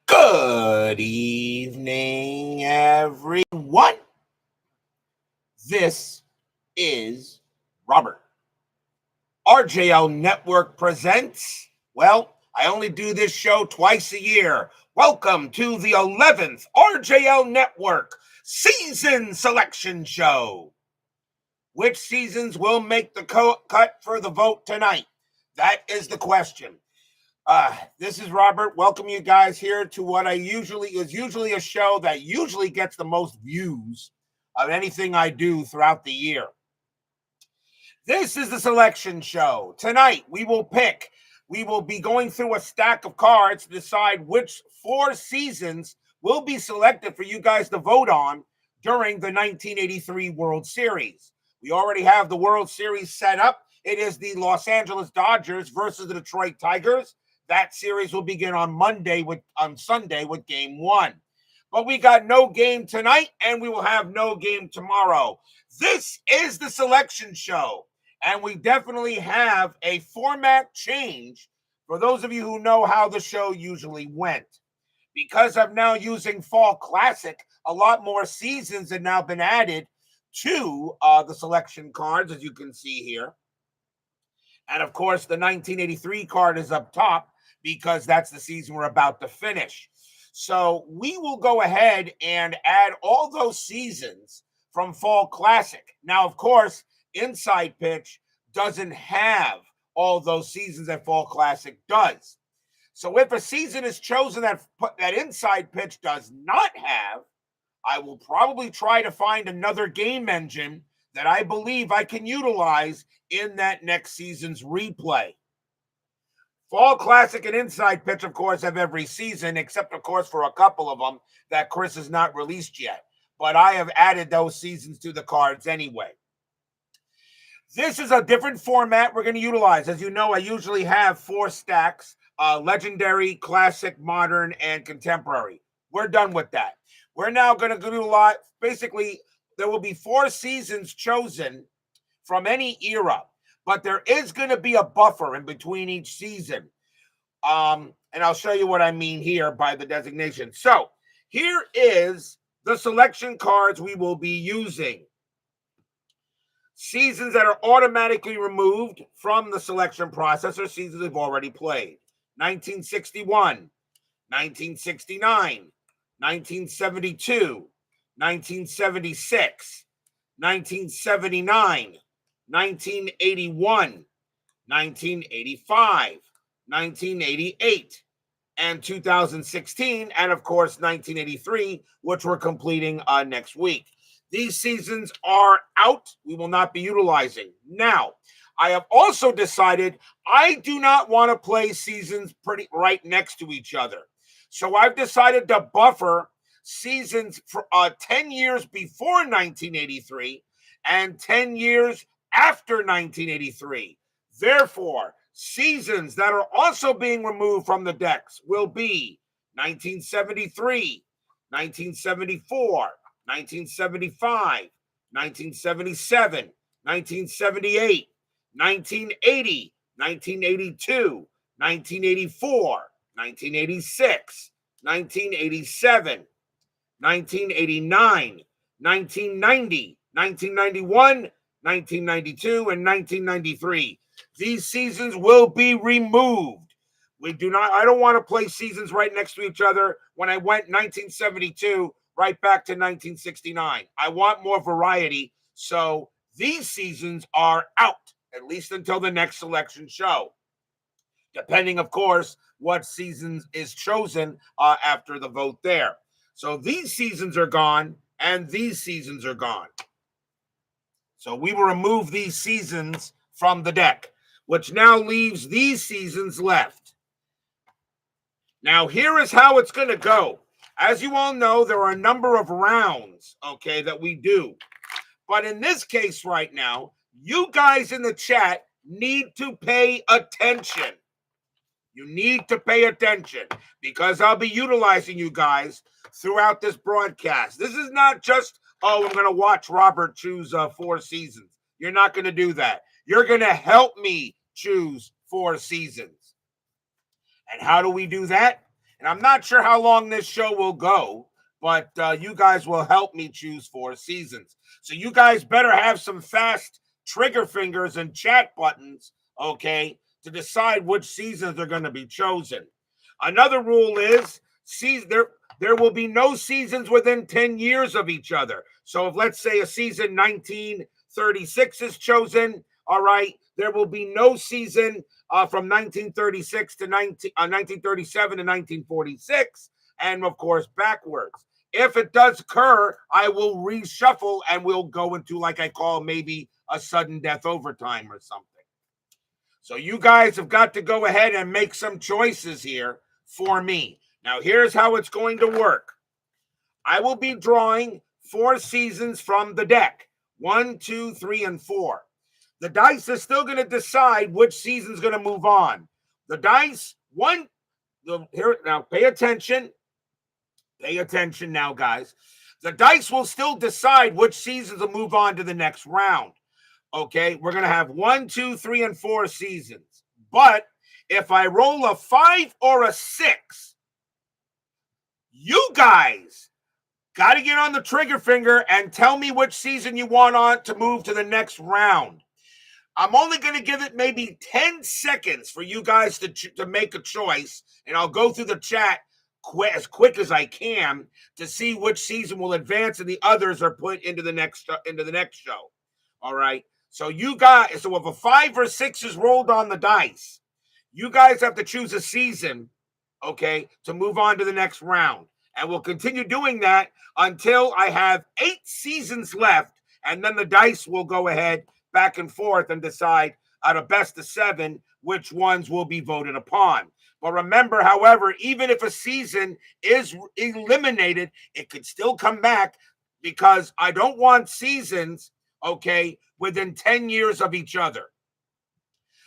Good evening, everyone. This is Robert. RJL Network presents, I only do this show twice a year. Welcome to the 11th RJL Network Season Selection Show. Which seasons will make the cut for the vote tonight? That is the question. This is Robert. Welcome you guys here to what is usually a show that usually gets the most views of anything I do throughout the year. This is the selection show. Tonight we will be going through a stack of cards to decide which 4 seasons will be selected for you guys to vote on during the 1983 World Series. We already have the World Series set up. It is the Los Angeles Dodgers versus the Detroit Tigers. That series will begin on Sunday with game 1. But we got no game tonight, and we will have no game tomorrow. This is the selection show, and we definitely have a format change for those of you who know how the show usually went. Because I'm now using Fall Classic, a lot more seasons have now been added to the selection cards, as you can see here. And, of course, the 1983 card is up top, because that's the season we're about to finish. So we will go ahead and add all those seasons from Fall Classic. Now, of course, Inside Pitch doesn't have all those seasons that Fall Classic does. So if a season is chosen that Inside Pitch does not have, I will probably try to find another game engine that I believe I can utilize in that next season's replay. Fall Classic and Inside Pitch, of course, have every season, except, of course, for a couple of them that Chris has not released yet. But I have added those seasons to the cards anyway. This is a different format we're going to utilize. As you know, I usually have 4 stacks, Legendary, Classic, Modern, and Contemporary. We're done with that. We're now going to utilize, basically, there will be 4 seasons chosen from any era. But there is going to be a buffer in between each season. And I'll show you what I mean here by the designation. So here is the selection cards we will be using. Seasons that are automatically removed from the selection process are seasons we've already played. 1961, 1969, 1972, 1976, 1979, 1981, 1985, 1988, and 2016, and of course 1983, which we're completing next week. These seasons are out. We will not be utilizing. Now, I have also decided I do not want to play seasons right next to each other. So I've decided to buffer seasons for 10 years before 1983 and 10 years after 1983. Therefore, seasons that are also being removed from the decks will be 1973, 1974, 1975, 1977, 1978, 1980, 1982, 1984, 1986, 1987, 1989, 1990, 1991, 1992, and 1993. These seasons will be removed. I don't want to play seasons right next to each other when I went 1972 right back to 1969. I want more variety. So these seasons are out, at least until the next selection show. Depending, of course, what season is chosen after the vote there. So these seasons are gone, and these seasons are gone. So we will remove these seasons from the deck, which now leaves these seasons left. Now, here is how it's going to go. As you all know, there are a number of rounds, that we do. But in this case right now, you guys in the chat need to pay attention. You need to pay attention because I'll be utilizing you guys throughout this broadcast. This is not just, I'm going to watch Robert choose 4 seasons. You're not going to do that. You're going to help me choose 4 seasons. And how do we do that? And I'm not sure how long this show will go, but you guys will help me choose 4 seasons. So you guys better have some fast trigger fingers and chat buttons, okay, to decide which seasons are going to be chosen. Another rule is there will be no seasons within 10 years of each other. So if, let's say, a season 1936 is chosen, all right, there will be no season from 1936 to 1937 to 1946, and of course backwards. If it does occur, I will reshuffle and we'll go into, like I call, maybe a sudden death overtime or something. So you guys have got to go ahead and make some choices here for me. Now, here's how it's going to work. I will be drawing 4 seasons from the deck. 1, 2, 3, and 4. The dice is still going to decide which season's going to move on. The dice, here, now pay attention. Pay attention now, guys. The dice will still decide which seasons will move on to the next round. Okay, we're going to have 1, 2, 3, and 4 seasons. But if I roll a 5 or a 6, you guys got to get on the trigger finger and tell me which season you want on to move to the next round. I'm only going to give it maybe 10 seconds for you guys to make a choice, and I'll go through the chat as quick as I can to see which season will advance and the others are put into the next show. All right. So you guys, so if a 5 or 6 is rolled on the dice, you guys have to choose a season, okay, to move on to the next round. And we'll continue doing that until I have 8 seasons left, and then the dice will go ahead back and forth and decide out of best of 7 which ones will be voted upon. But remember, however, even if a season is eliminated, it could still come back because I don't want seasons, okay, within 10 years of each other.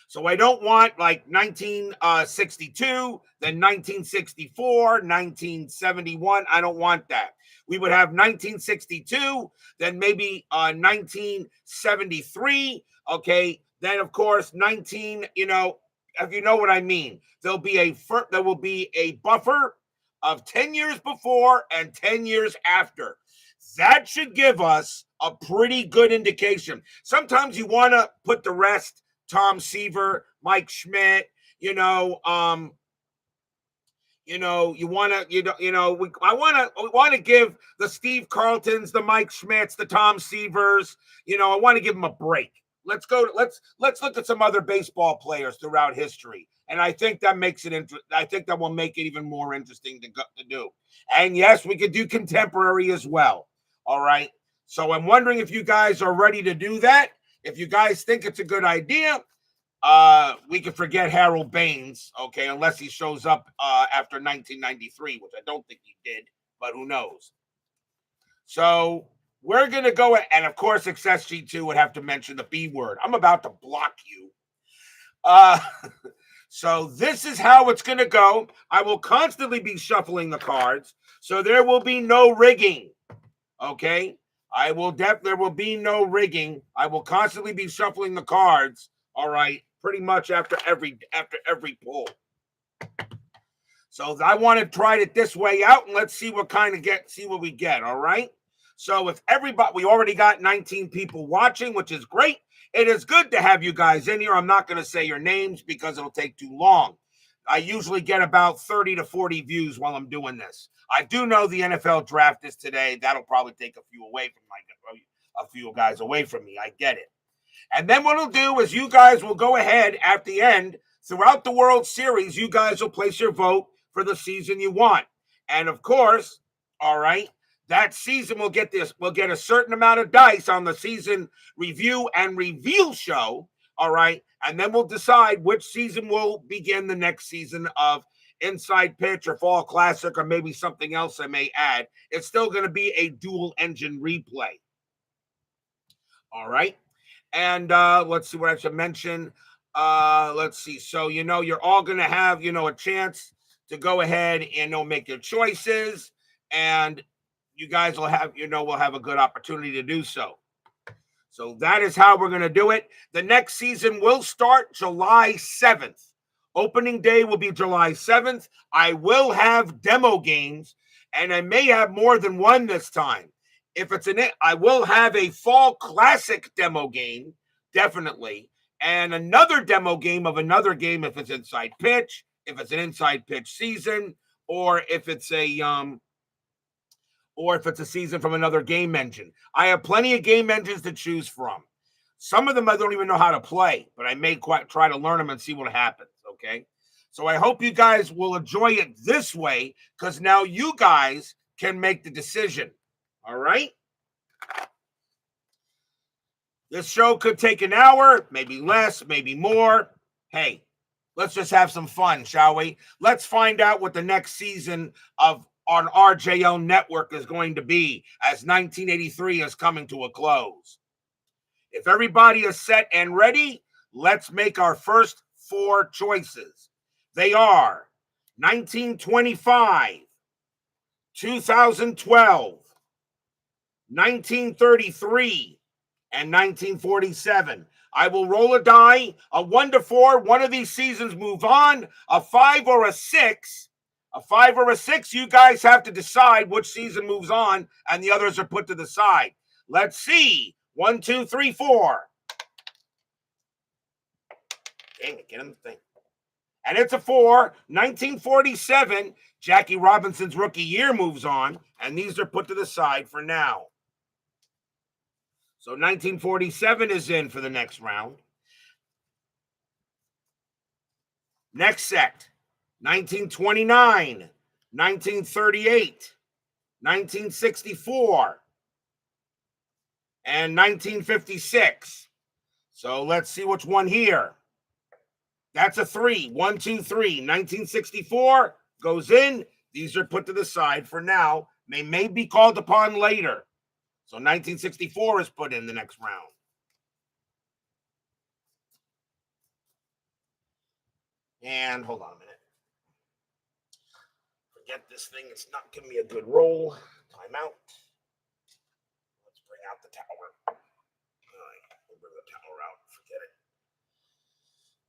So I don't want like 1962, then 1964, 1971. I don't want that. We would have 1962, then maybe 1973. Okay, then of course if you know what I mean. There will be a buffer of 10 years before and 10 years after. That should give us a pretty good indication. Sometimes you want to put the rest. Tom Seaver, Mike Schmidt, I want to give the Steve Carltons, the Mike Schmidts, the Tom Seavers, I want to give them a break. Let's look at some other baseball players throughout history. And I think that makes it I think that will make it even more interesting to do. And yes, we could do contemporary as well. All right. So I'm wondering if you guys are ready to do that. If you guys think it's a good idea, we can forget Harold Baines, okay, unless he shows up after 1993, which I don't think he did, but who knows. So we're going to go, and of course, XSG2 would have to mention the B word. I'm about to block you. So this is how it's going to go. I will constantly be shuffling the cards, so there will be no rigging, okay? There will be no rigging. I will constantly be shuffling the cards, all right, pretty much after every pull. So I want to try it this way out, and let's see what we get, all right? So if we already got 19 people watching, which is great. It is good to have you guys in here. I'm not going to say your names because it'll take too long. I usually get about 30 to 40 views while I'm doing this. I do know the NFL draft is today. That'll probably take a few guys away from me. I get it. And then what it'll do is you guys will go ahead at the end throughout the World Series. You guys will place your vote for the season you want. And of course, all right, that season will get a certain amount of dice on the season review and reveal show. All right. And then we'll decide which season will begin the next season of Inside Pitch or Fall Classic or maybe something else I may add. It's still going to be a dual engine replay. All right. And let's see what I should mention. Let's see. So, you're all going to have, a chance to go ahead and make your choices. And you guys will have, we'll have a good opportunity to do so. So that is how we're going to do it. The next season will start July 7th. Opening day will be July 7th. I will have demo games, and I may have more than one this time. If it's I will have a fall classic demo game, definitely, and another demo game of another game if it's inside pitch, if it's an inside pitch season, or if it's a season from another game engine. I have plenty of game engines to choose from. Some of them I don't even know how to play, but I may try to learn them and see what happens, okay? So I hope you guys will enjoy it this way, because now you guys can make the decision, all right? This show could take an hour, maybe less, maybe more. Hey, let's just have some fun, shall we? Let's find out what the next season of on RJL Network is going to be as 1983 is coming to a close. If everybody is set and ready, let's make our first 4 choices. They are 1925, 2012, 1933, and 1947. I will roll a die, a 1 to 4. One of these seasons move on, a 5 or a 6. A 5 or a 6, you guys have to decide which season moves on, and the others are put to the side. Let's see. 1, 2, 3, 4. Dang it, get in the thing. And it's a 4. 1947, Jackie Robinson's rookie year moves on, and these are put to the side for now. So 1947 is in for the next round. Next set, 1929, 1938, 1964, and 1956. So let's see which one here. That's a 3. 1, 2, 3. 1964 goes in. These are put to the side for now. They may be called upon later. So 1964 is put in the next round. And hold on a minute. Forget this thing. It's not giving me a good roll. Timeout. Let's bring out the tower. All right, we'll bring the tower out. Forget it.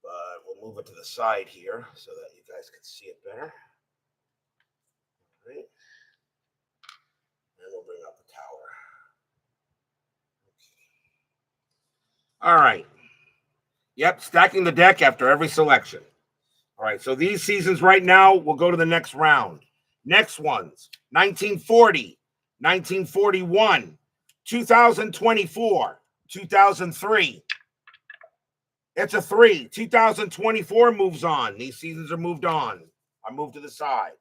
But we'll move it to the side here so that you guys can see it better. All right. And we'll bring out the tower. All right. Yep, stacking the deck after every selection. All right, so these seasons right now, we'll go to the next round. Next ones, 1940, 1941, 2024, 2003. It's a 3. 2024 moves on. These seasons are moved on. I move to the side.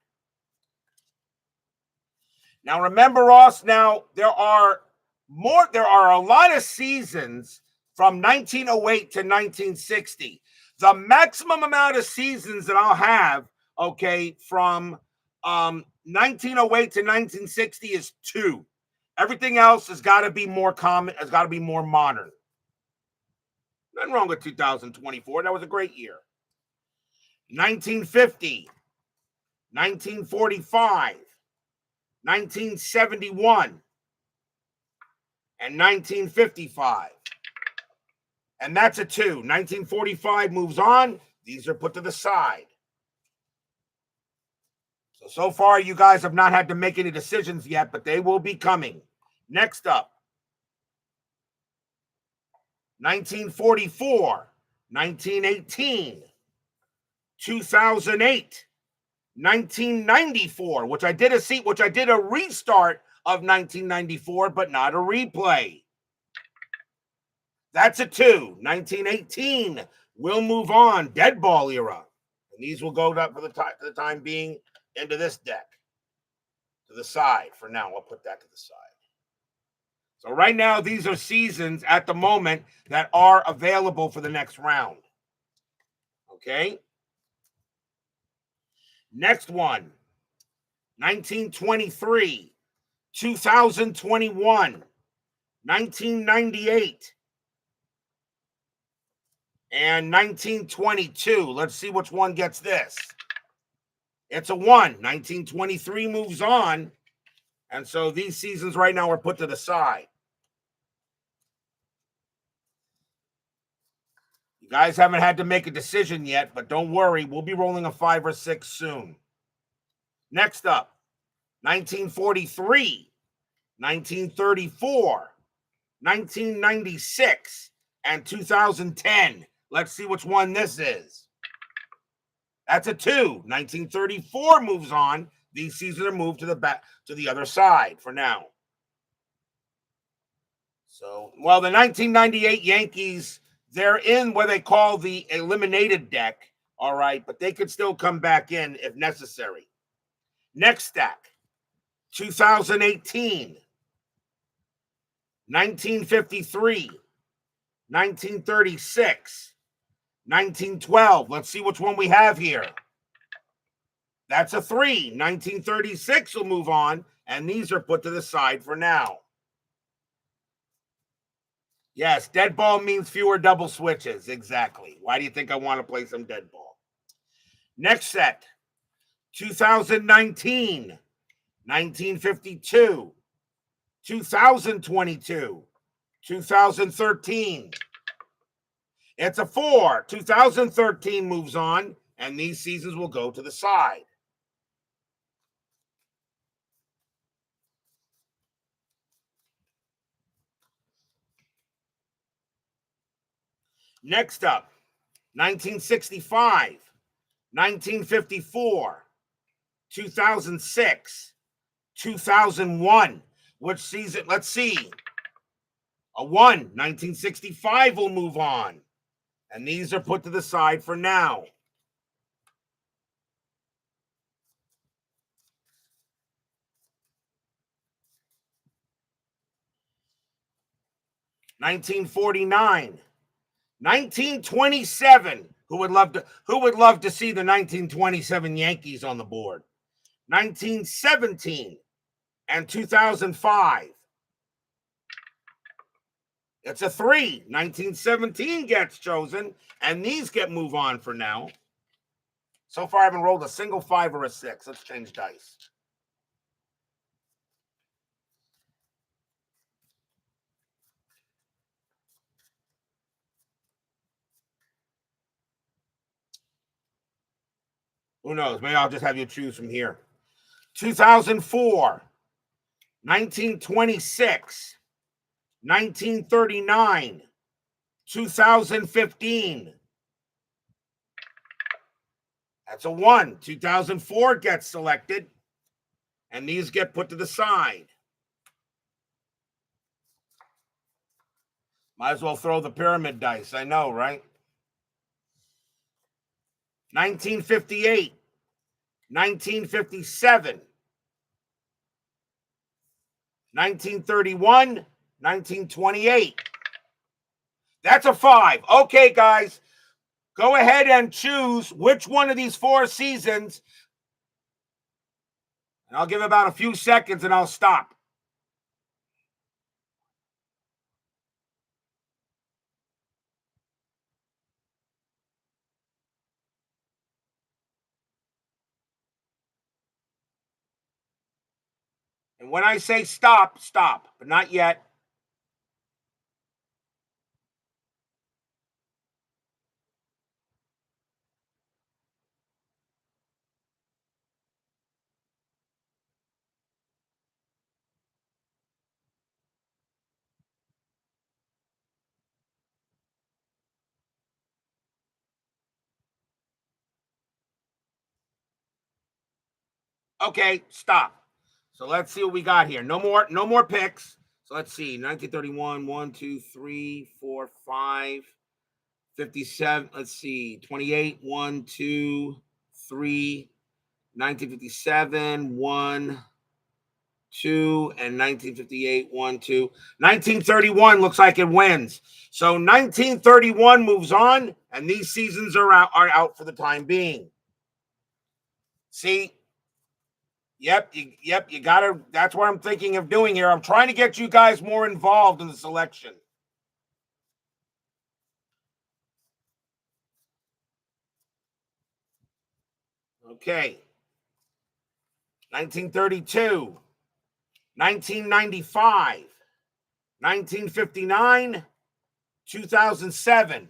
Now, remember, Ross, now there are a lot of seasons from 1908 to 1960. The maximum amount of seasons that I'll have, okay, from 1908 to 1960 is 2. Everything else has got to be more common, has got to be more modern. Nothing wrong with 2024. That was a great year. 1950, 1945, 1971, and 1955. And that's a 2. 1945 moves on. These are put to the side. So far, you guys have not had to make any decisions yet, but they will be coming. Next up, 1944, 1918, 2008, 1994, which I did a restart of 1994, but not a replay. That's a 2. 1918 will move on. Dead ball era. And these will go up for the time being into this deck. To the side for now. I'll put that to the side. So right now, these are seasons at the moment that are available for the next round. Okay? Next one. 1923, 2021, 1998, and 1922. Let's see which one gets this. It's a 1. 1923 moves on. And so these seasons right now are put to the side. You guys haven't had to make a decision yet, but don't worry. We'll be rolling a 5 or 6 soon. Next up, 1943, 1934, 1996, and 2010. Let's see which one this is. That's a 2. 1934 moves on. These seasons are moved to the back to the other side for now. So, well, the 1998 Yankees, they're in what they call the eliminated deck, all right, but they could still come back in if necessary. Next stack, 2018, 1953, 1936, 1912. Let's see which one we have here. That's a 3. 1936 will move on, and these are put to the side for now. Yes, dead ball means fewer double switches. Exactly. Why do you think I want to play some dead ball? Next set, 2019, 1952, 2022, 2013. It's a 4. 2013 moves on, and these seasons will go to the side. Next up, 1965, 1954, 2006, 2001. Which season? Let's see. A 1. 1965 will move on. And these are put to the side for now. (1949), 1927. Who would love to see the 1927 Yankees on the board? 1917 and 2005. It's a 3. 1917 gets chosen, and these get move on for now. So far, I haven't rolled a single 5 or a 6. Let's change dice. Who knows? Maybe I'll just have you choose from here. 2004, 1926, 1939, 2015. That's a 1. 2004 gets selected, and these get put to the side. Might as well throw the pyramid dice. I know, right? 1958, 1957, 1931, 1928. That's a 5. Okay, guys, go ahead and choose which one of these 4 seasons. And I'll give about a few seconds and I'll stop. And when I say stop, stop, but not yet. Okay, stop. So let's see what we got here. No more picks. So let's see. 1931, 1, 2, 3, 4, 5, 57. Let's see. 28, 1, 2, 3, 1957, 1, 2, and 1958, 1, 2. 1931 looks like it wins. So 1931 moves on, and these seasons are out for the time being. See? Yep, you gotta. That's what I'm thinking of doing here. I'm trying to get you guys more involved in the selection. Okay. 1932, 1995, 1959, 2007.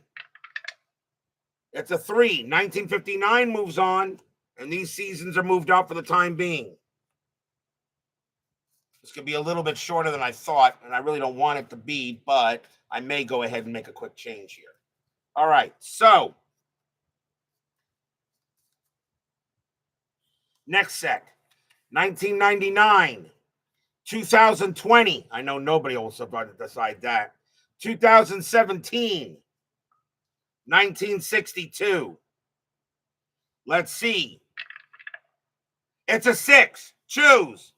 It's a 3. 1959 moves on, and these seasons are moved out for the time being. This could be a little bit shorter than I thought, and I really don't want it to be, but I may go ahead and make a quick change here. All right, so next set, 1999, 2020. I know nobody will decide that. 2017, 1962. Let's see. It's a 6. Choose.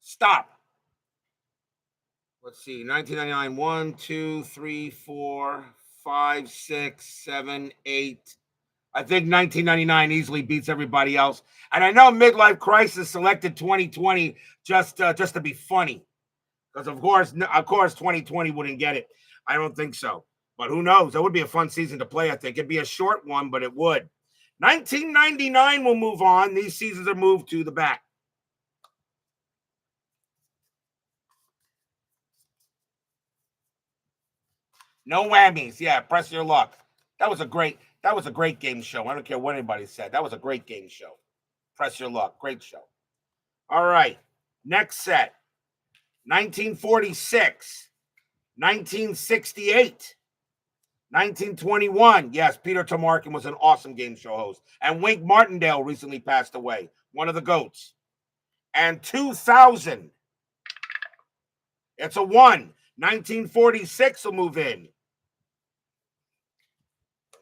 Stop. Let's see. 1999. 1, 2, 3, 4, 5, 6, 7, 8. I think 1999 easily beats everybody else. And I know Midlife Crisis selected 2020 just to be funny, because of course 2020 wouldn't get it. I don't think so, but who knows? That would be a fun season to play. I think it'd be a short one, but it would. 1999 will move on. These seasons are moved to the back. No whammies. Yeah, press your luck. That was a great game show. I don't care what anybody said. That was a great game show. Press your luck. Great show. All right. Next set. 1946, 1968, 1921. Yes, Peter Tomarkin was an awesome game show host. And Wink Martindale recently passed away, one of the GOATs. And 2000. It's a 1. 1946 will move in.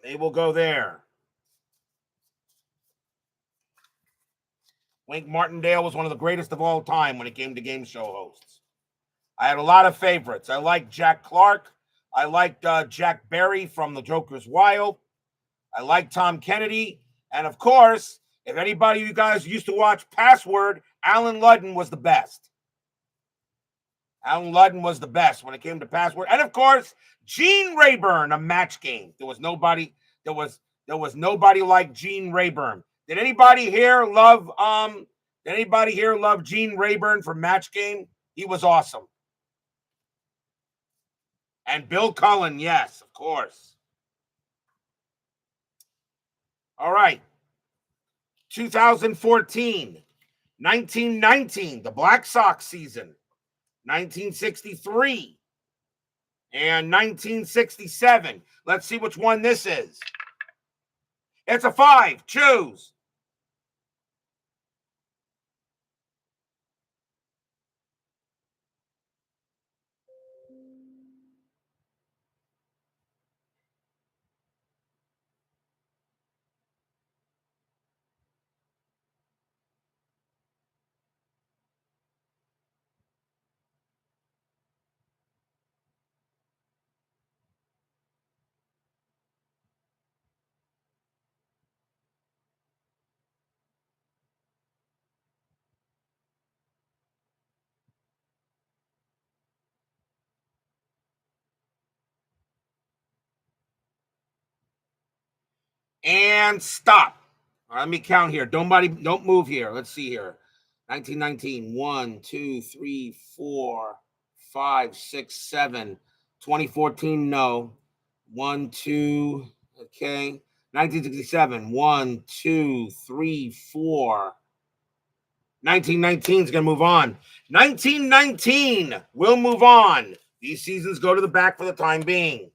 They will go there. Wink Martindale was one of the greatest of all time when it came to game show hosts. I had a lot of favorites. I liked Jack Clark. I liked Jack Berry from The Joker's Wild. I liked Tom Kennedy. And of course, if anybody of you guys used to watch Password, Alan Ludden was the best. Alan Ludden was the best when it came to Password. And of course, Gene Rayburn, a match game. There was nobody like Gene Rayburn. Did anybody here love Gene Rayburn from Match Game? He was awesome. And Bill Cullen, yes, of course. All right. 2014, 1919, the Black Sox season, 1963, and 1967. Let's see which one this is. It's a 5. Choose. And stop. All right, let me count here. Don't move here. Let's see here. 1919. 1, 2, 3, 4, 5, 6, 7. 2014, no. 1, 2. Okay. 1967. 1, 2, 3, 4. 1919 is going to move on. 1919 will move on. These seasons go to the back for the time being.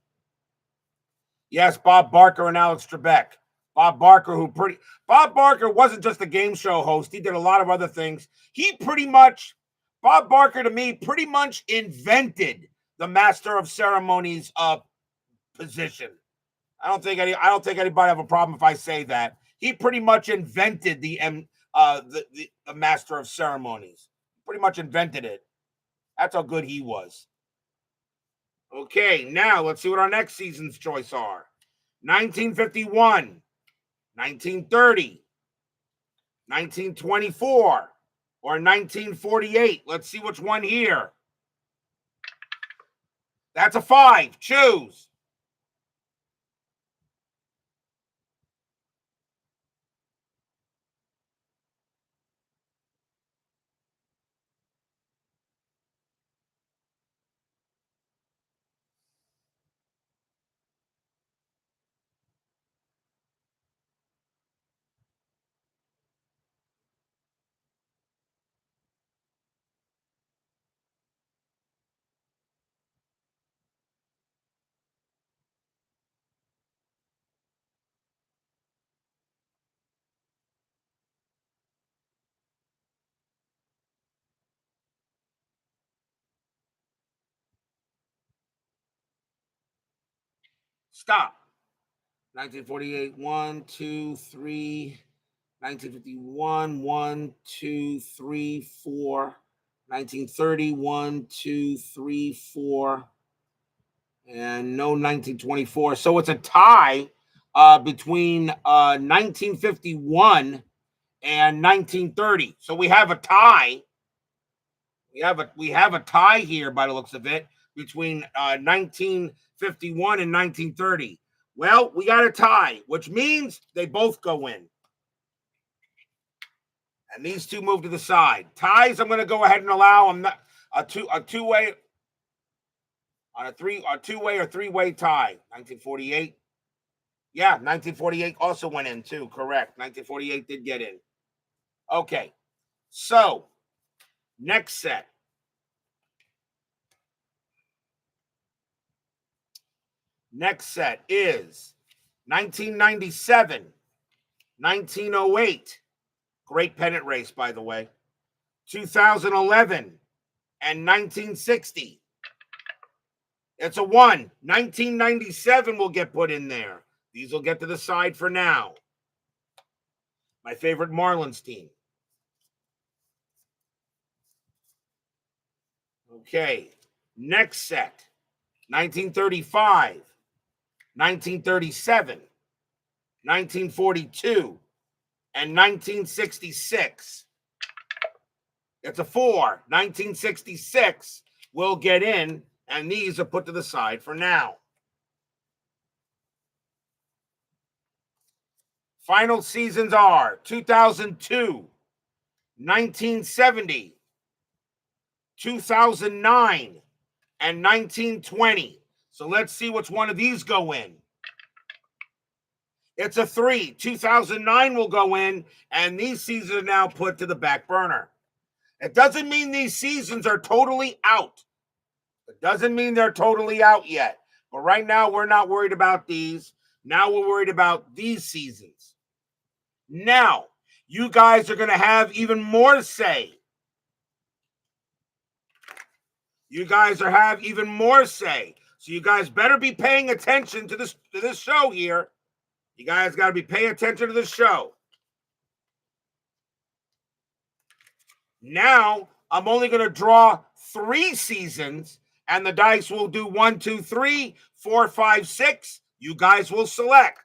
Yes, Bob Barker and Alex Trebek. Bob Barker wasn't just a game show host. He did a lot of other things. Bob Barker to me pretty much invented the Master of Ceremonies position. I don't think anybody have a problem if I say that. He pretty much invented the master of ceremonies. Pretty much invented it. That's how good he was. Okay, now let's see what our next season's choice are. 1951, 1930, 1924, or 1948. Let's see which one here. That's a 5. Choose. Stop. 1948, 1, 2, 3. 1951, 1, 2, 3, 4. 1930, 1, 2, 3, 4. And no 1924. So it's a tie between 1951 and 1930. So we have a tie. We have a tie here by the looks of it between 1951 and 1930. Well, we got a tie, which means they both go in. And these two move to the side. Ties, I'm going to go ahead and allow them a two-way on a two-way or three-way tie. 1948. Yeah, 1948 also went in too. Correct. 1948 did get in. Okay. So, next set. Next set is 1997, 1908. Great pennant race, by the way. 2011 and 1960. It's a 1. 1997 will get put in there. These will get to the side for now. My favorite Marlins team. Okay. Next set. 1935, 1937, 1942, and 1966. It's a 4. 1966 will get in, and these are put to the side for now. Final seasons are 2002, 1970, 2009, and 1920. So let's see which one of these go in. It's a 3. 2009 will go in, and these seasons are now put to the back burner. It doesn't mean these seasons are totally out. It doesn't mean they're totally out yet. But right now, we're not worried about these. Now we're worried about these seasons. Now, you guys are going to have even more say. You guys have even more say. So you guys better be paying attention to this show here. You guys got to be paying attention to the show. Now, I'm only going to draw 3 seasons, and the dice will do 1, 2, 3, 4, 5, 6. You guys will select.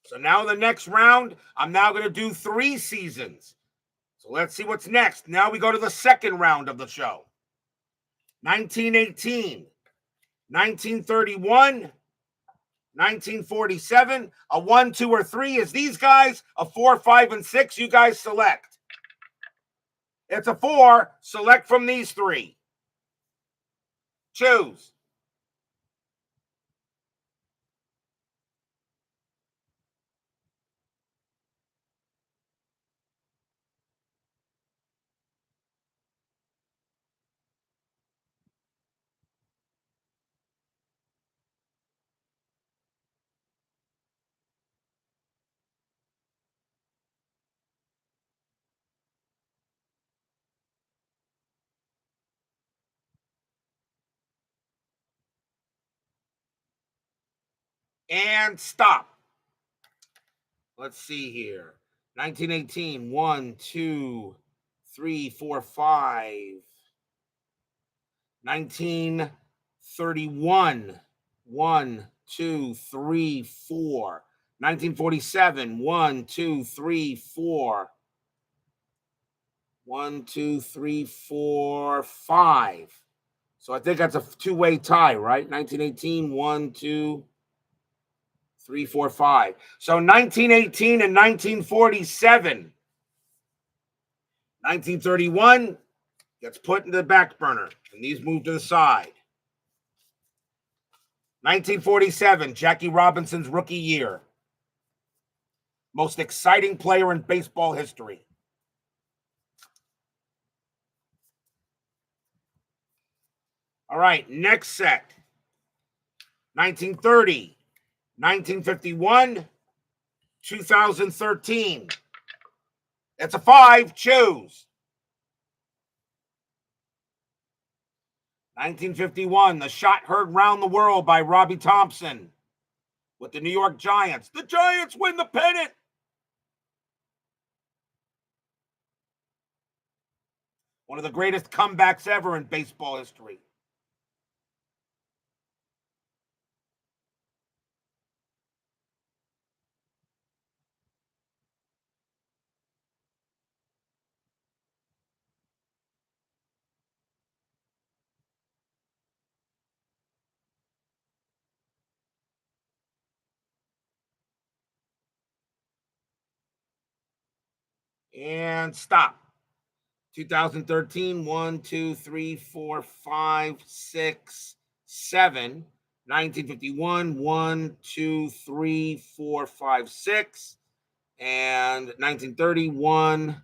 So now the next round, I'm now going to do 3 seasons. So let's see what's next. Now we go to the second round of the show. 1918, 1931, 1947, a 1, 2, or 3 is these guys, a 4, 5, and 6. You guys select. It's a 4. Select from these 3. Choose. And stop. Let's see here. 1918, 1, 2, 3, 4, 5. 1931, 1, 2, 3, 4. 1947, 1, 2, 3, 4. 1, 2, 3, 4, 5. So I think that's a two-way tie, right? 1918, 1, 2, 3, 4, 5. So 1918 and 1947. 1931 gets put into the back burner, and these move to the side. 1947, Jackie Robinson's rookie year. Most exciting player in baseball history. All right, next set. 1930, 1951, 2013. It's a 5. Choose. 1951, the shot heard round the world by Robbie Thompson with the New York Giants. The Giants win the pennant. One of the greatest comebacks ever in baseball history. And stop. 2013, 1, 2, 3, 4, 5, 6, 7. 1951, 1, 2, 3, 4, 5, 6. And 1930, 1,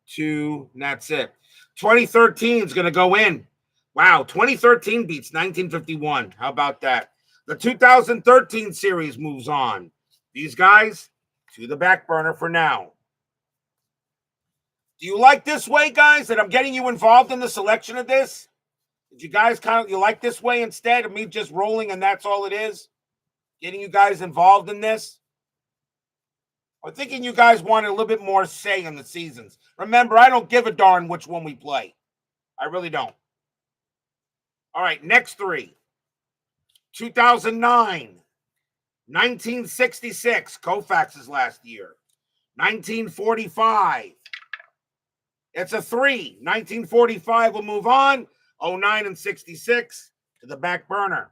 2, and that's it. 2013 is going to go in. Wow, 2013 beats 1951. How about that? The 2013 series moves on. These guys to the back burner for now. Do you like this way, guys, that I'm getting you involved in the selection of this? Did you guys you like this way instead of me just rolling and that's all it is? Getting you guys involved in this? Or thinking you guys wanted a little bit more say in the seasons? Remember, I don't give a darn which one we play. I really don't. All right, next three. 2009, 1966, Koufax's last year. 1945. It's a 3. 1945 will move on. 09 and 66 to the back burner.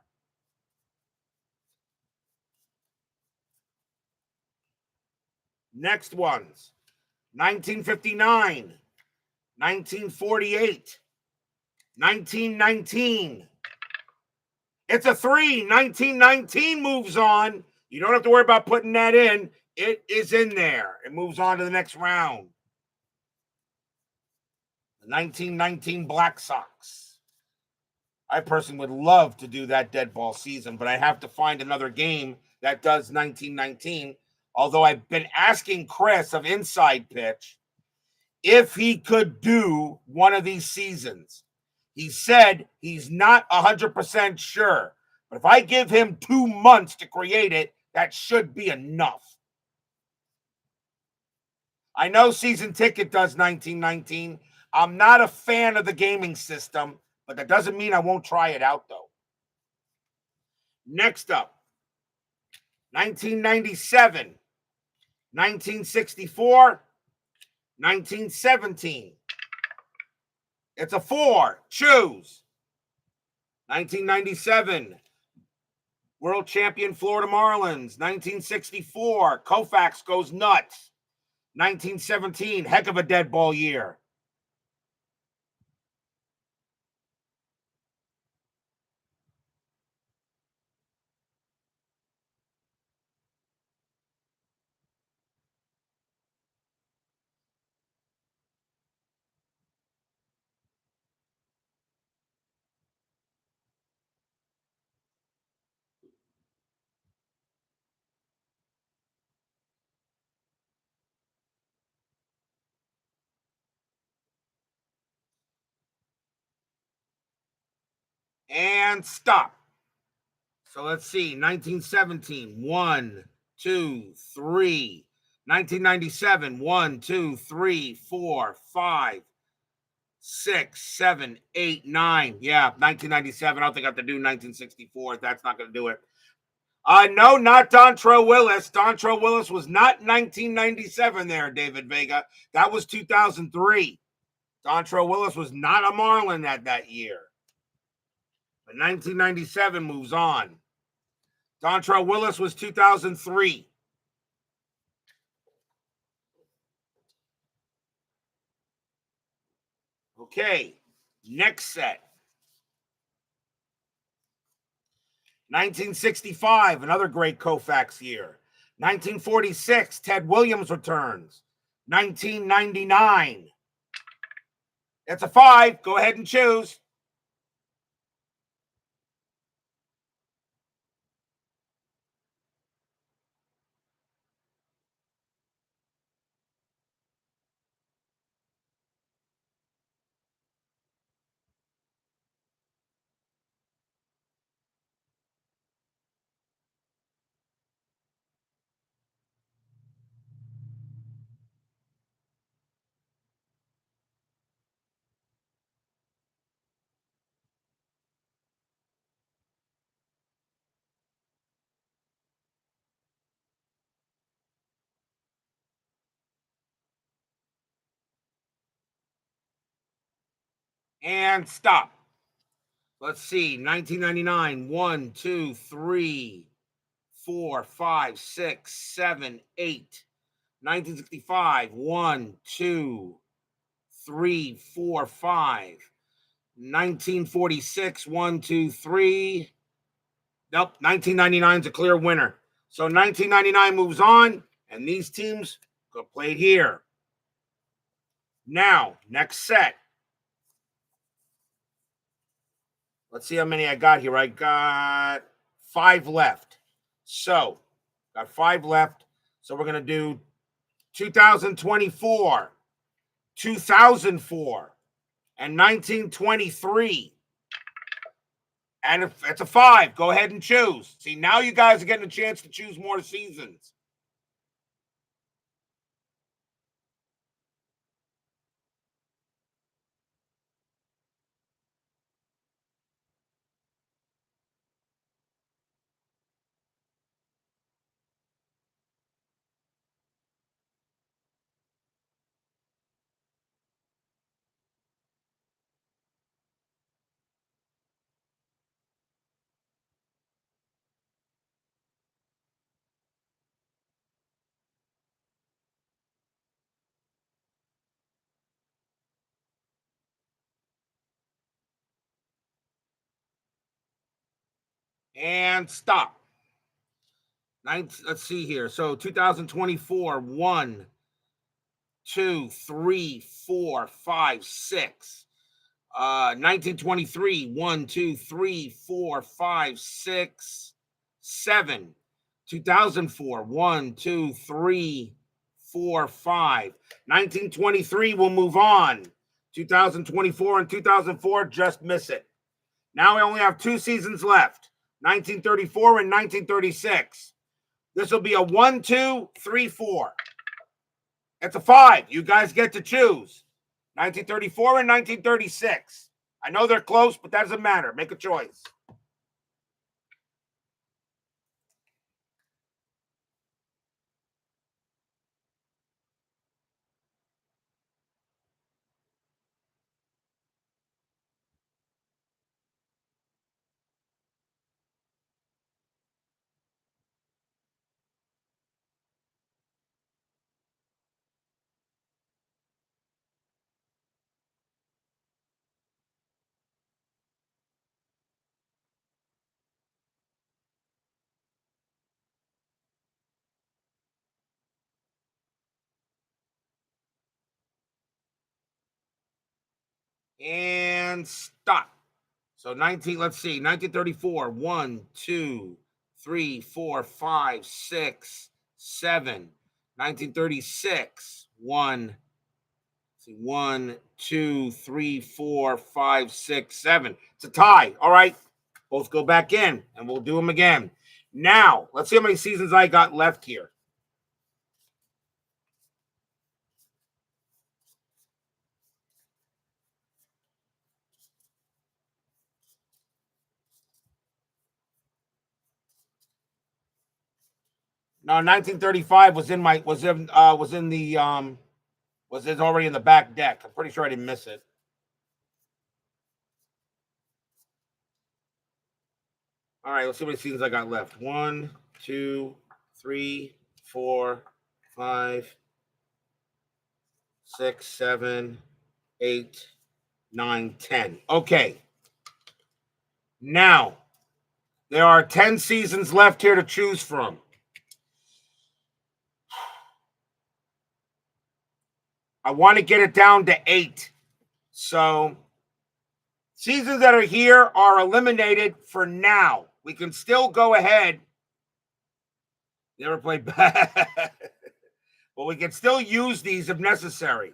Next ones. 1959, 1948, 1919. It's a 3. 1919 moves on. You don't have to worry about putting that in. It is in there. It moves on to the next round. The 1919 Black Sox. I personally would love to do that dead ball season, but I have to find another game that does 1919. Although I've been asking Chris of Inside Pitch if he could do one of these seasons. He said he's not 100% sure. But if I give him 2 months to create it, that should be enough. I know Season Ticket does 1919. I'm not a fan of the gaming system, but that doesn't mean I won't try it out, though. Next up, 1997, 1964, 1917. It's a 4. Choose. 1997, world champion Florida Marlins. 1964, Koufax goes nuts. 1917, heck of a dead ball year. And stop. So let's see. 1917, 1, 2, 3. 1997, 1, 2, 3, 4, 5, 6, 7, 8, 9. Yeah, 1997. I don't think I have to do 1964. That's not going to do it. No, not Dontrell Willis. Dontrell Willis was not 1997 there, David Vega. That was 2003. Dontrell Willis was not a Marlin that year. But 1997 moves on. Dontrell Willis was 2003. Okay, next set. 1965, another great Koufax year. 1946, Ted Williams returns. 1999. That's a 5. Go ahead and choose. And stop. Let's see. 1999. 1, 2, 3, 4, 5, 6, 7, 8. 1965. 1, 2, 3, 4, 5. 1946. 1, 2, 3. Nope. 1999 is a clear winner. So 1999 moves on, and these teams go play here. Now, next set. Let's see how many I got here. I got 5 left. So, got 5 left. So we're going to do 2024, 2004, and 1923. And if it's a 5, go ahead and choose. See, now you guys are getting a chance to choose more seasons. And stop. Let's see here. So 2024, 1, 2, 3, 4, 5, 6. 1923, 1, 2, 3, 4, 5, 6, 7. 2004, 1, 2, 3, 4, 5. 1923 will move on. 2024 and 2004 just miss it. Now we only have 2 seasons left, 1934 and 1936. This will be a 1, 2, 3, 4. It's a 5. You guys get to choose. 1934 and 1936. I know they're close, but that doesn't matter. Make a choice. And stop. So 19, let's see, 1934, 1, 2, 3, 4, 5, 6, 7. 1936, 1, 1, 2, 3, 4, 5, 6, 7. It's a tie. All right. Both go back in, and we'll do them again. Now, let's see how many seasons I got left here. No, 1935 was already in the back deck. I'm pretty sure I didn't miss it. All right, let's see how many seasons I got left. 1, 2, 3, 4, 5, 6, 7, 8, 9, 10. Okay. Now, there are 10 seasons left here to choose from. I want to get it down to 8. So, seasons that are here are eliminated for now. We can still go ahead. Never played bad. But we can still use these if necessary.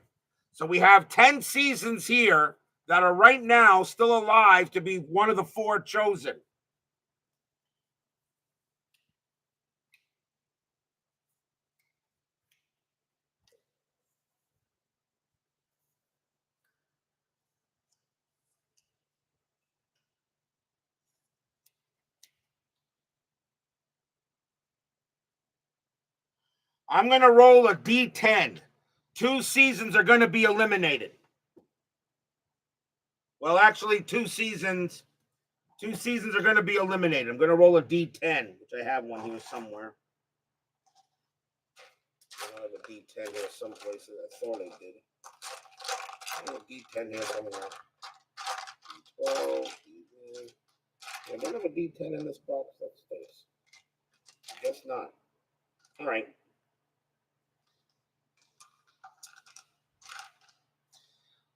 So we have 10 seasons here that are right now still alive to be one of the 4 chosen. I'm going to roll a D10. 2 seasons are going to be eliminated. Well, actually, 2 seasons are going to be eliminated. I'm going to roll a D10, which I have one here somewhere. I have a D10 here someplace that I thought I did. I have a D10 here somewhere. D12, D10. I don't have a D10 in this box. That's this. I guess not. All right.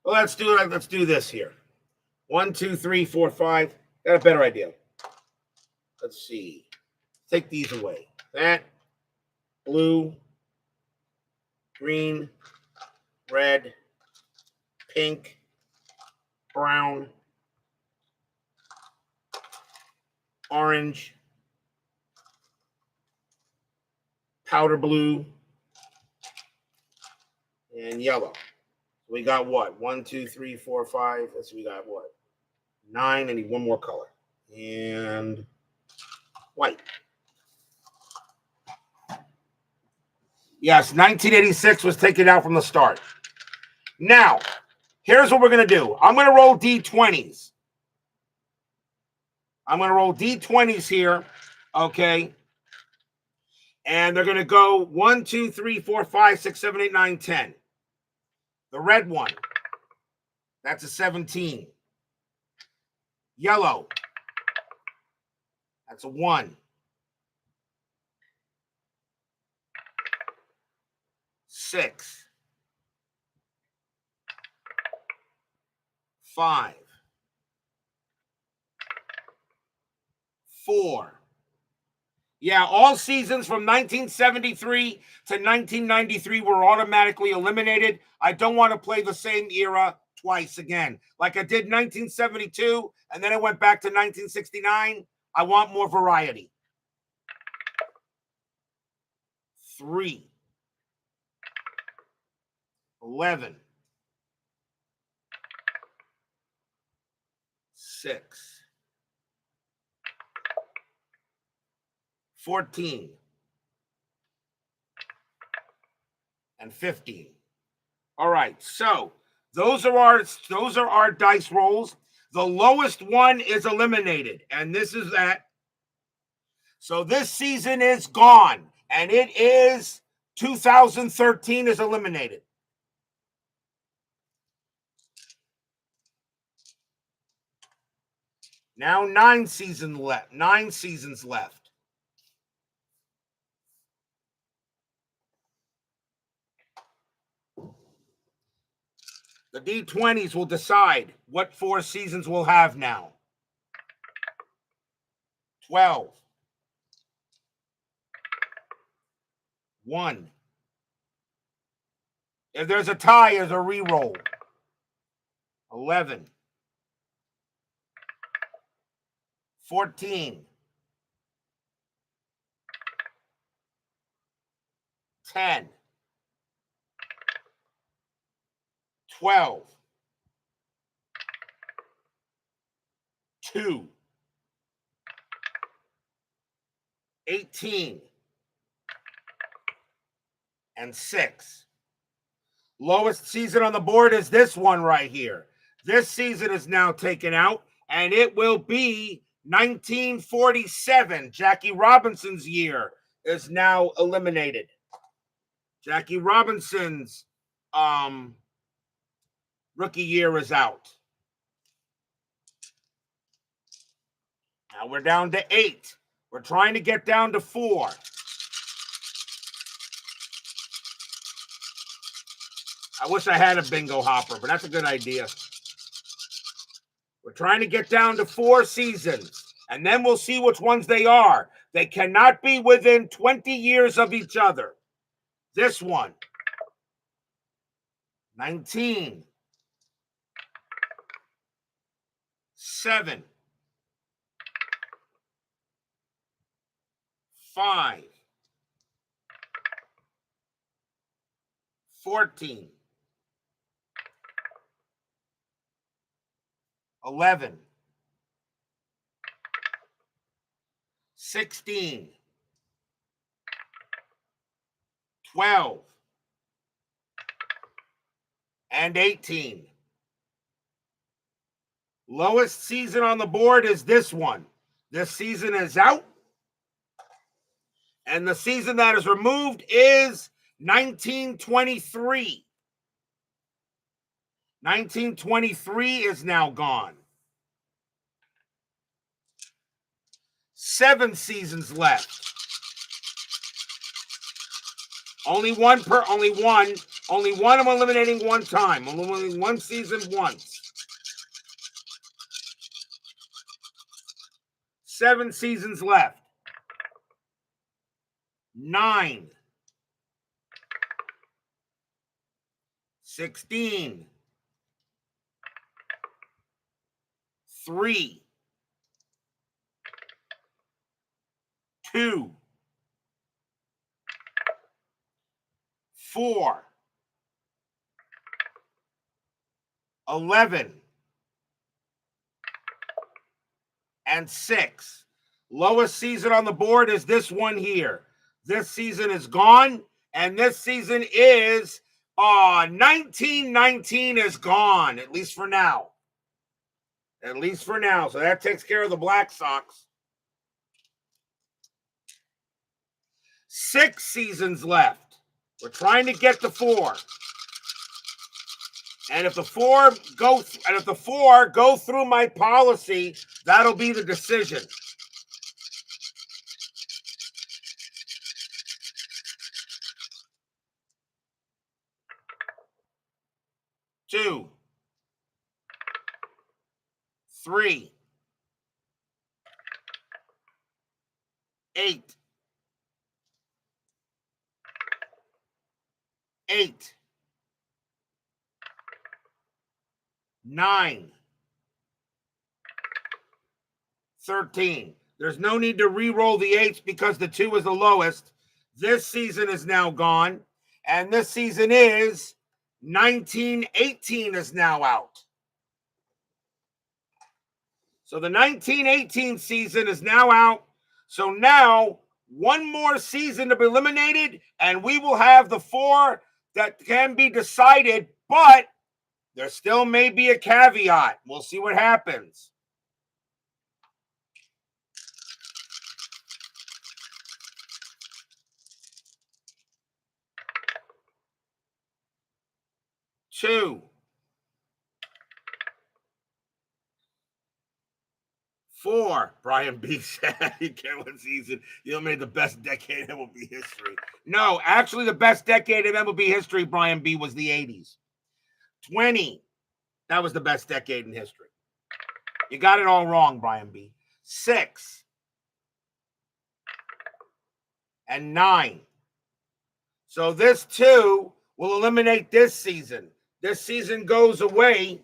Well, let's do this here. 1, 2, 3, 4, 5. Got a better idea. Let's see. Take these away. That, blue, green, red, pink, brown, orange, powder blue, and yellow. We got what? 1, 2, 3, 4, 5. Let's see, we got what? 9. I need one more color. And white. Yes, 1986 was taken out from the start. Now, here's what we're going to do. I'm going to roll D20s. I'm going to roll D20s here, okay? And they're going to go 1, 2, 3, 4, 5, 6, 7, 8, 9, 10. The red one, that's a 17. Yellow, that's a 1. 6. 5. 4. Yeah, all seasons from 1973 to 1993 were automatically eliminated. I don't want to play the same era twice again. Like I did 1972, and then I went back to 1969. I want more variety. 3. 11. 6. 14. And 15. All right, so those are our dice rolls. The lowest one is eliminated, and this is that. So this season is gone, and it is 2013 is eliminated. Now 9 seasons left. 9 seasons left. The D20s will decide what 4 seasons we'll have now. 12. 1. If there's a tie, there's a re-roll. 11. 14, 10, 12, 2, 18, and 6. Lowest season on the board is this one right here. This season is now taken out, and it will be 1947. Jackie Robinson's year is now eliminated. Jackie Robinson's rookie year is out. Now we're down to 8. We're trying to get down to 4. I wish I had a bingo hopper, but that's a good idea. We're trying to get down to 4 seasons, and then we'll see which ones they are. They cannot be within 20 years of each other. This one, 19, 7, 5, 14, 11, 16, 12, and 18. Lowest season on the board is this one. This season is out. And the season that is removed is 1923. 1923 is now gone. 7 seasons left. Only one I'm eliminating one time. Only one season once. 7 seasons left. 9. 16. 3. 2. 4. 11. And 6. Lowest season on the board is this one here. This season is gone, and this season is 1919 is gone, at least for now. At least for now. So that takes care of the Black Sox. 6 seasons left. We're trying to get to 4. And if the 4 go through my policy, that'll be the decision. 2, 3, 8, 8, 9, 13. There's no need to re-roll the 8s because the 2 is the lowest. This season is now gone, and this season is 1918 is now out. So the 1918 season is now out. So now one more season to be eliminated, and we will have the 4 that can be decided, but there still may be a caveat. We'll see what happens. Two, 4. Brian B said he can't win season. You made the best decade in MLB history. No, actually, the best decade in MLB history, Brian B, was the 80s. 20. That was the best decade in history. You got it all wrong, Brian B. 6 and 9. So this 2 will eliminate this season. This season goes away,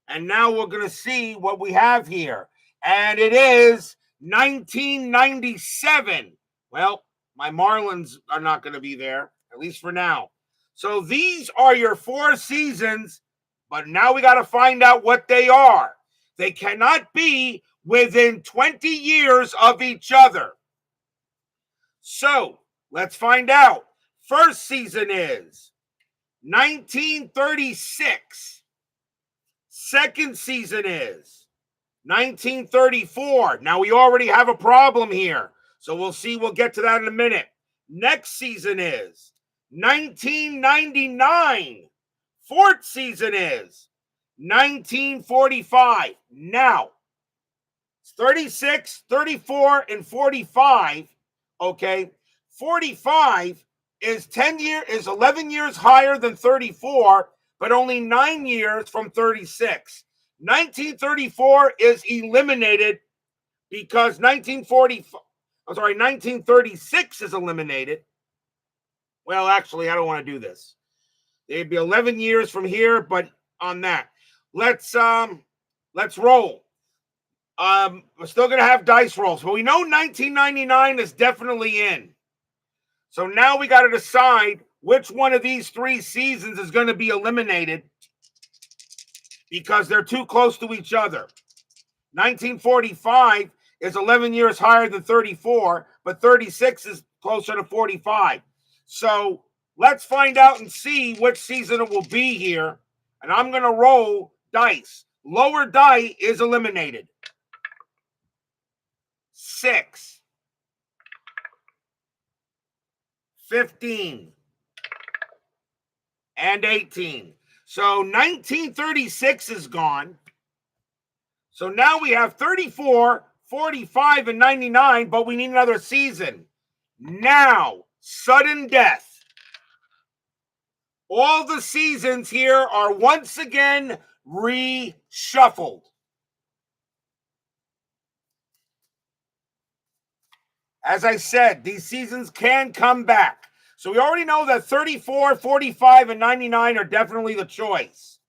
and now we're going to see what we have here. And it is 1997. Well, my Marlins are not going to be there, at least for now. So these are your 4 seasons, but now we got to find out what they are. They cannot be within 20 years of each other. So let's find out. First season is 1936. Second season is 1934. Now we already have a problem here. So we'll see. We'll get to that in a minute. Next season is 1999. Fourth season is 1945. Now, 36, 34, and 45. Okay. 45 is 11 years higher than 34, but only 9 years from 36. 1934 is eliminated because 1936 is eliminated. Well, actually, I don't want to do this. It'd be 11 years from here, but on that, let's roll. We're still gonna have dice rolls, but we know 1999 is definitely in. So now we got to decide which one of these 3 seasons is going to be eliminated because they're too close to each other. 1945 is 11 years higher than 34, but 36 is closer to 45. So let's find out and see which season it will be here. And I'm going to roll dice. Lower die is eliminated. 6. 15. And 18. So 1936 is gone. So now we have 34, 45, and 99, but we need another season. Now, sudden death. All the seasons here are once again reshuffled. As I said, these seasons can come back. So we already know that 34, 45, and 99 are definitely the choice.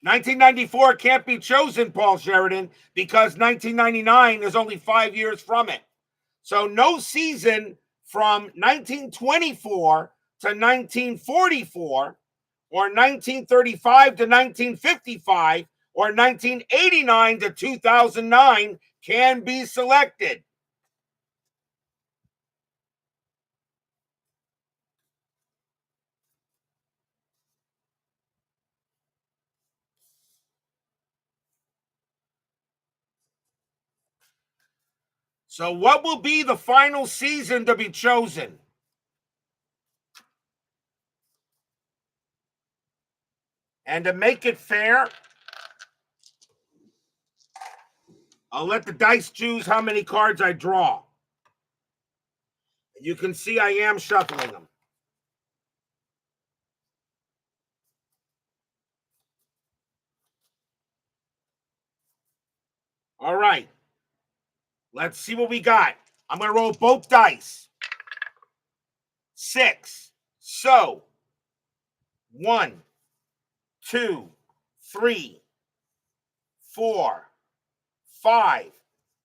$1994 can't be chosen, Paul Sheridan, because 1999 is only 5 years from it. So no season from 1924 to 1944, or 1935 to 1955, or 1989 to 2009 can be selected. So what will be the final season to be chosen? And to make it fair, I'll let the dice choose how many cards I draw. You can see I am shuffling them. All right. Let's see what we got. I'm going to roll both dice. 6. So, 1, 2, 3, 4, 5,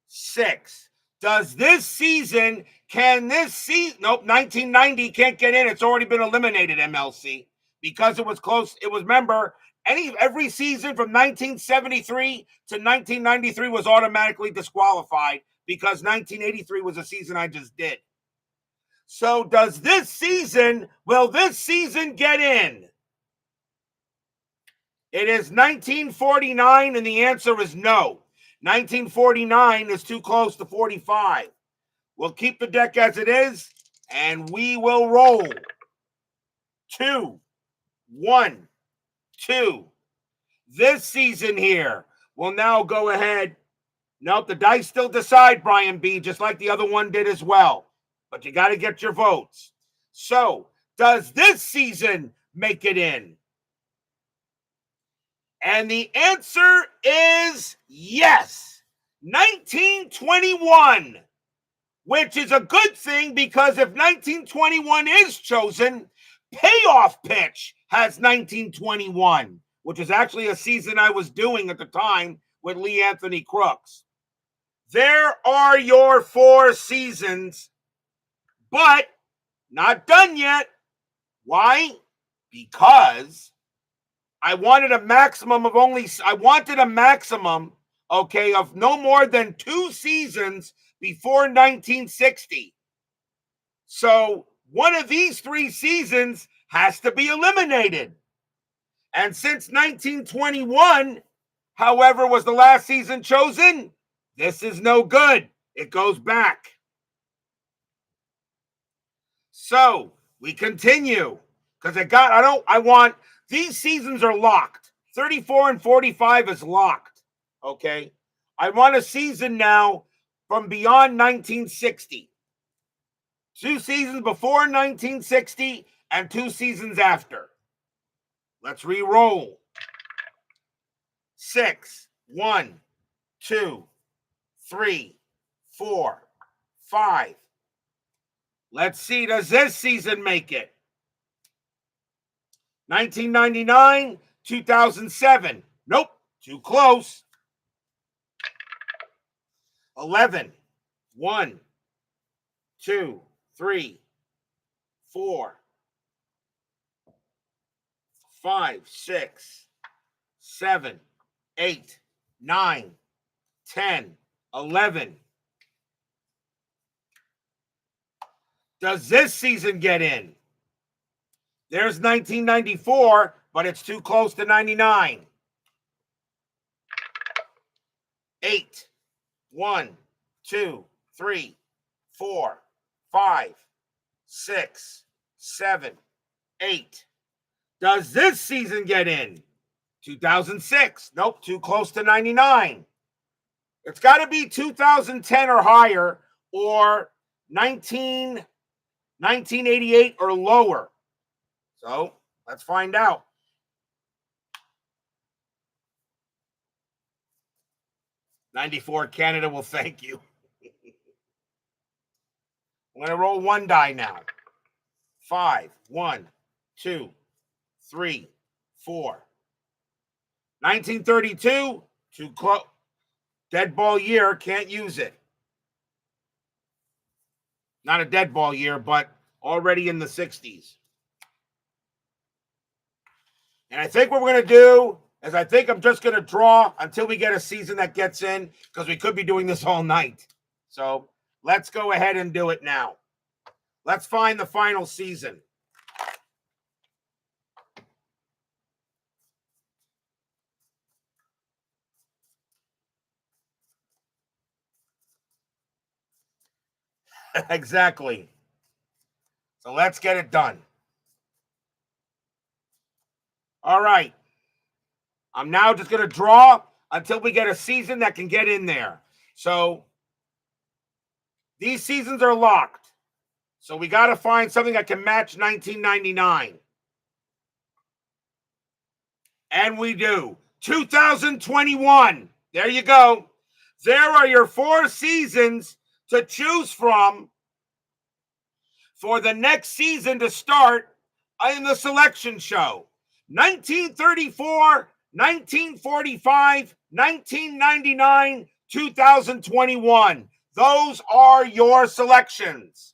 6. Does this season, nope, 1990 can't get in. It's already been eliminated, MLC, because it was close. It was, remember, every season from 1973 to 1993 was automatically disqualified because 1983 was a season I just did. So will this season get in? It is 1949, and the answer is no. 1949 is too close to 45. We'll keep the deck as it is, and we will roll. 2, 1, 2. This season here will now go ahead. Nope, the dice still decide, Brian B., just like the other one did as well. But you got to get your votes. So, does this season make it in? And the answer is yes. 1921, which is a good thing because if 1921 is chosen, Payoff Pitch has 1921. which is actually a season I was doing at the time with Lee Anthony Crooks. There are your 4 seasons, but not done yet. Why? Because I wanted a maximum, okay, of no more than 2 seasons before 1960. So one of these 3 seasons has to be eliminated. And since 1921, however, was the last season chosen, this is no good. It goes back. So we continue because these seasons are locked. 34 and 45 is locked. Okay. I want a season now from beyond 1960. 2 seasons before 1960 and 2 seasons after. Let's re-roll. 6, 1, 2, 3, 4, 5. Let's see, does this season make it? 1999, 2007. Nope, too close. 11, 1, 2, 3, 4, 5, 6, 7, 8, 9, 10, 11. Does this season get in? There's 1994, but it's too close to 99. 8, 1, 2, 3, 4, 5, 6, 7, 8. Does this season get in? 2006. Nope, too close to 99. It's got to be 2010 or higher, or 1988 or lower. So let's find out. '94 Canada will thank you. I'm going to roll 1 die now. 5, 1, 2, 3, 4. 1932, too close. Dead ball year, can't use it. Not a dead ball year, but already in the 60s. And I think what we're going to do is I think I'm just going to draw until we get a season that gets in, because we could be doing this all night. So let's go ahead and do it now. Let's find the final season. Exactly. So let's get it done. All right. I'm now just going to draw until we get a season that can get in there. So these seasons are locked. So we got to find something that can match 1999. And we do. 2021. There you go. There are your 4 seasons to choose from for the next season to start in the selection show. 1934, 1945, 1999, 2021. Those are your selections.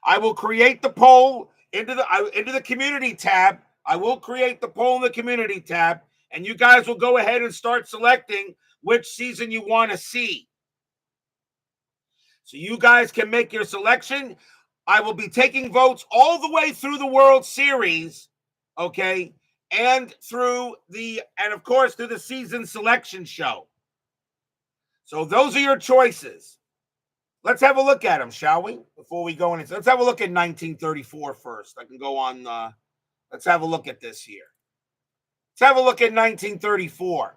I will create the poll into the community tab. I will create the poll in the community tab, and you guys will go ahead and start selecting which season you want to see. So you guys can make your selection. I will be taking votes all the way through the World Series, okay, and of course through the season selection show. So those are your choices. Let's have a look at them, shall we? Before we go into, let's have a look at 1934 first. I can go on. Let's have a look at this here. Let's have a look at 1934.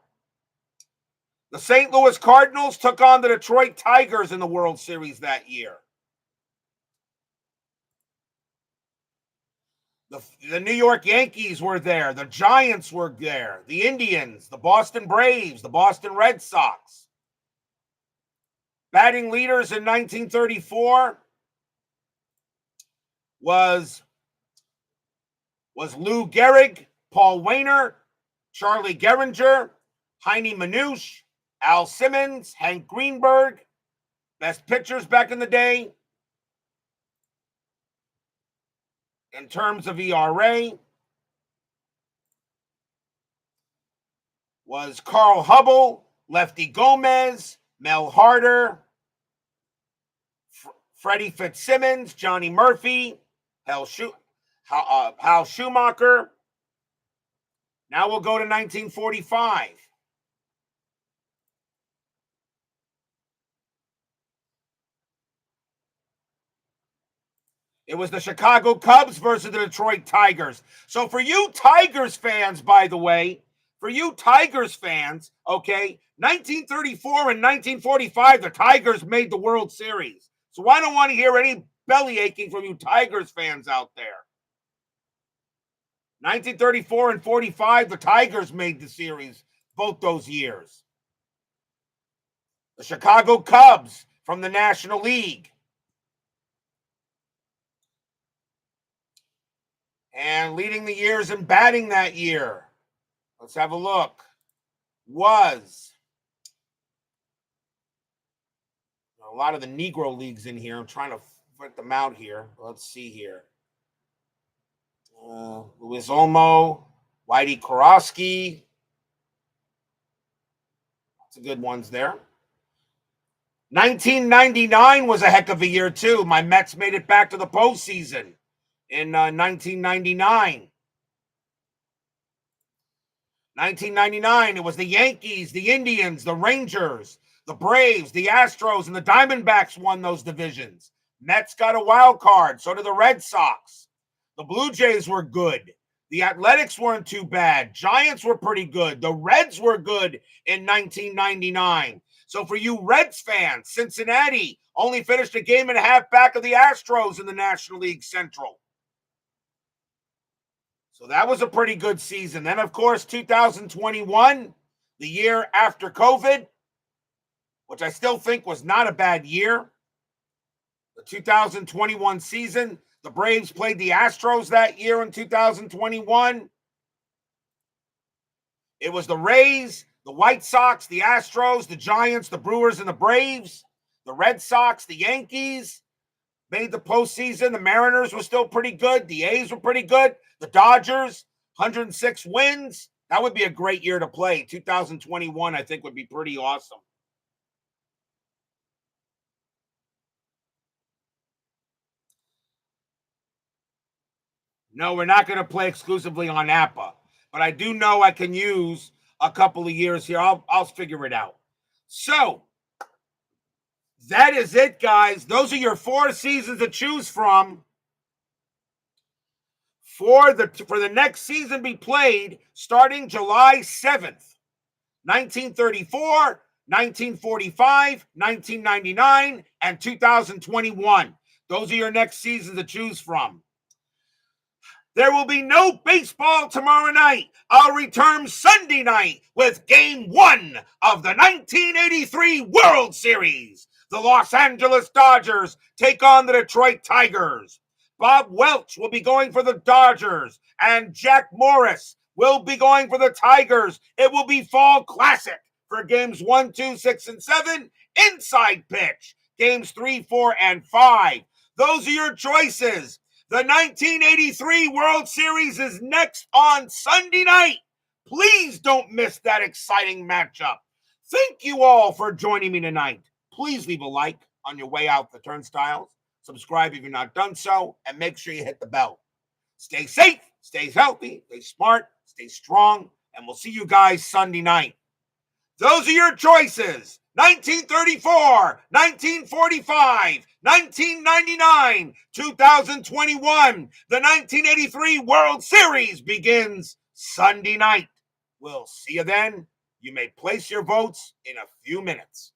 The St. Louis Cardinals took on the Detroit Tigers in the World Series that year. The New York Yankees were there. The Giants were there. The Indians, the Boston Braves, the Boston Red Sox. Batting leaders in 1934 was was Lou Gehrig, Paul Wainer, Charlie Gehringer, Heine Manouche, Al Simmons, Hank Greenberg. Best pitchers back in the day. In terms of ERA, was Carl Hubble, Lefty Gomez, Mel Harder, Freddie Fitzsimmons, Johnny Murphy, Hal Schumacher. Now we'll go to 1945. It was the Chicago Cubs versus the Detroit Tigers. So for you Tigers fans, by the way, okay, 1934 and 1945, the Tigers made the World Series. So I don't want to hear any belly aching from you Tigers fans out there. 1934 and 45, the Tigers made the series both those years. The Chicago Cubs from the National League. And leading the years in batting that year, let's have a look, was a lot of the Negro leagues in here. I'm trying to put them out here. Let's see here. Luis Olmo, Whitey Korosky. Lots of good ones there. 1999 was a heck of a year, too. My Mets made it back to the postseason in 1999. 1999, it was the Yankees, the Indians, the Rangers, the Braves, the Astros, and the Diamondbacks won those divisions. Mets got a wild card. So did the Red Sox. The Blue Jays were good. The Athletics weren't too bad. Giants were pretty good. The Reds were good in 1999. So for you Reds fans, Cincinnati only finished a game and a half back of the Astros in the National League Central. So that was a pretty good season. Then, of course, 2021, the year after COVID, which I still think was not a bad year. The 2021 season, the Braves played the Astros that year in 2021. It was the Rays, the White Sox, the Astros, the Giants, the Brewers, and the Braves. The Red Sox, the Yankees made the postseason. The Mariners were still pretty good. The A's were pretty good. The Dodgers, 106 wins. That would be a great year to play. 2021, I think, would be pretty awesome. No, we're not going to play exclusively on APA, but I do know I can use a couple of years here. I'll figure it out. So that is it, guys. Those are your 4 seasons to choose from for the next season be played starting July 7th, 1934, 1945, 1999, and 2021. Those are your next seasons to choose from. There will be no baseball tomorrow night. I'll return Sunday night with Game 1 of the 1983 World Series. The Los Angeles Dodgers take on the Detroit Tigers. Bob Welch will be going for the Dodgers, and Jack Morris will be going for the Tigers. It will be Fall Classic for Games 1, 2, 6, and 7. Inside pitch. Games 3, 4, and 5. Those are your choices. The 1983 World Series is next on Sunday night. Please don't miss that exciting matchup. Thank you all for joining me tonight. Please leave a like on your way out the turnstiles. Subscribe if you're not done so, and make sure you hit the bell. Stay safe, stay healthy, stay smart, stay strong, and we'll see you guys Sunday night. Those are your choices. 1934, 1945, 1999, 2021. The 1983 World Series begins Sunday night. We'll see you then. You may place your votes in a few minutes.